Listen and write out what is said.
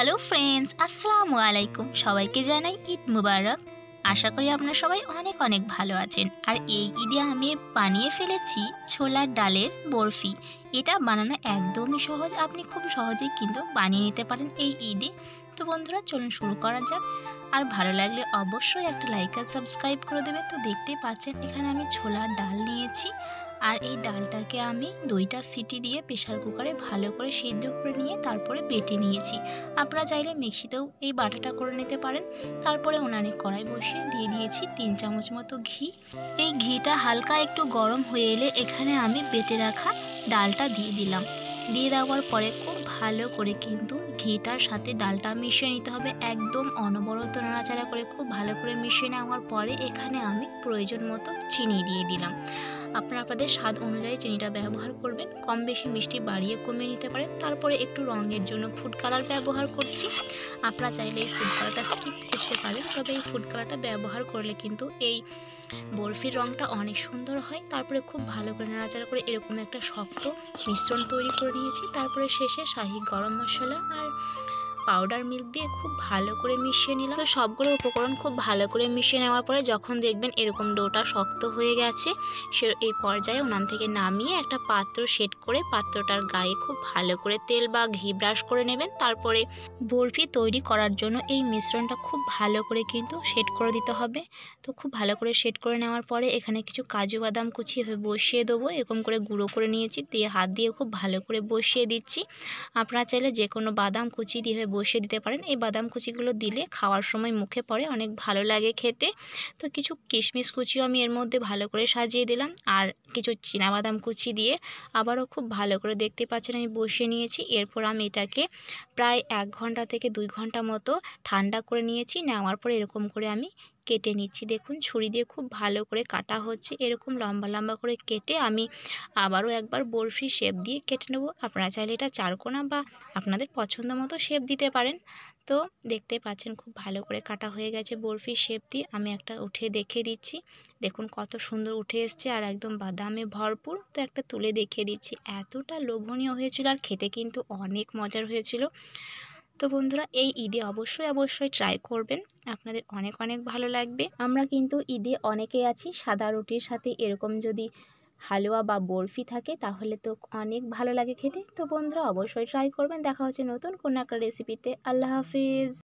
Hello friends, আসসালামু আলাইকুম। সবাইকে জানাই ঈদ মুবারক। আশা করি আপনারা সবাই অনেক অনেক ভালো আছেন। আর এই ঈদে আমি বানিয়ে ফেলেছি ছোলার ডালের বরফি। এটা বানানো একদমই সহজ, আপনি খুব সহজেই কিন্তু বানিয়ে নিতে পারেন এই ঈদে। তো বন্ধুরা, চলুন শুরু করা যাক। আর ভালো লাগলে অবশ্যই একটা লাইক আর সাবস্ক্রাইব করে দেবে। তো দেখতেই পাচ্ছেন এখানে আমি ছোলার ডাল নিয়েছি, আর এই ডালটাকে আমি 2টা সিটি দিয়ে প্রেসার কুকারে ভালো করে সিদ্ধ করে নিয়ে তারপরে বেটে নিয়েছি। আপনারা চাইলে মিক্সিতেও এই বাটাটা করে নিতে পারেন। তারপরে উনানে কড়াই বসিয়ে দিয়ে দিয়েছি 3 চামচ মতো ঘি। এই ঘিটা হালকা একটু গরম হয়ে এলে এখানে আমি বেটে রাখা ডালটা দিয়ে দিলাম। দিয়ে দেওয়ার পরে খুব ভালো করে কিন্তু ঘিটার সাথে ডালটা মিশিয়ে নিতে হবে। একদম অনবরত নাড়াচাড়া করে খুব ভালো করে মিশিয়ে নেওয়ার পরে এখানে আমি প্রয়োজন মতো চিনি দিয়ে দিলাম। আপনারা আপনাদের স্বাদ অনুযায়ী চিনিটা ব্যবহার করবেন, কম বেশি মিষ্টি বাড়িয়ে কমিয়ে নিতে পারেন। তারপরে একটু রঙের জন্য ফুড কালার ব্যবহার করছি। আপনারা চাইলে এই ফুড কালারটা স্কিপ করতে পারেন, তবে এই ফুড কালারটা ব্যবহার করলে কিন্তু এই বরফির রঙটা অনেক সুন্দর হয়। তারপরে খুব ভালো করে নাড়াচাড়া করে এরকম একটা শক্ত মিশ্রণ তৈরি করে নিয়েছি। তারপরে শেষে শাহি গরম মশলা আর পাউডার মিল্ক দিয়ে খুব ভালো করে মিশিয়ে নিলাম। তো সবগুলো উপকরণ খুব ভালো করে মিশিয়ে নেওয়ার পরে যখন দেখবেন এরকম ডোটা শক্ত হয়ে গেছে, এই পর্যায়ে উনান থেকে নামিয়ে একটা পাত্র সেট করে পাত্রটার গায়ে খুব ভালো করে তেল বা ঘি ব্রাশ করে নেবেন। তারপরে বরফি তৈরি করার জন্য এই মিশ্রণটা খুব ভালো করে কিন্তু সেট করে দিতে হবে। তো খুব ভালো করে সেট করে নেওয়ার পরে এখানে কিছু কাজু বাদাম কুচি বসিয়ে দেবো। এরকম করে গুঁড়ো করে নিয়েছি, দিয়ে হাত দিয়ে খুব ভালো করে বসিয়ে দিচ্ছি। আপনারা চাইলে যে কোনো বাদাম কুচি দিয়ে বসিয়ে দিতে পারেন। এই বাদাম কুচিগুলো দিলে খাওয়ার সময় মুখে পড়ে, অনেক ভালো লাগে খেতে। তো কিছু কিশমিশ কুচিও আমি এর মধ্যে ভালো করে সাজিয়ে দিলাম, আর কিছু চীনাবাদাম কুচি দিয়ে আবারও খুব ভালো করে দেখতে পাচ্ছেন আমি বসিয়ে নিয়েছি। এরপর আমি এটাকে প্রায় 1 ঘন্টা থেকে 2 ঘন্টা মতো ঠান্ডা করে নিয়েছি। নেওয়ার পরে এরকম করে আমি কেটে নিচ্ছি। দেখুন ছুরি দিয়ে খুব ভালো করে কাটা হচ্ছে। এরকম লম্বা লম্বা করে কেটে আমি আবারও একবার বরফি শেপ দিয়ে কেটে নেব। আপনারা চাইলে এটা চারকোনা বা আপনাদের পছন্দ মতো শেপ দিতে পারেন। তো দেখতে পাচ্ছেন খুব ভালো করে কাটা হয়ে গেছে বরফি শেপ দিয়ে। আমি একটা উঠে দেখিয়ে দিচ্ছি। দেখুন কত সুন্দর উঠে এসছে আর একদম বাদামে ভরপুর। তো একটা তুলে দেখিয়ে দিচ্ছি, এতটা লোভনীয় হয়েছিল আর খেতে কিন্তু অনেক মজার হয়েছিল। তো বন্ধুরা, এই ঈদে অবশ্যই অবশ্যই ট্রাই করবেন, আপনাদের অনেক অনেক ভালো লাগবে। আমরা কিন্তু ঈদে অনেকেই আছি সাদা রুটির সাথে এরকম যদি হালুয়া বা বরফি থাকে তাহলে তো অনেক ভালো লাগে খেতে। তো বন্ধুরা অবশ্যই ট্রাই করবেন। দেখা হচ্ছে নতুন কোনো একটা রেসিপিতে। আল্লাহ হাফিজ।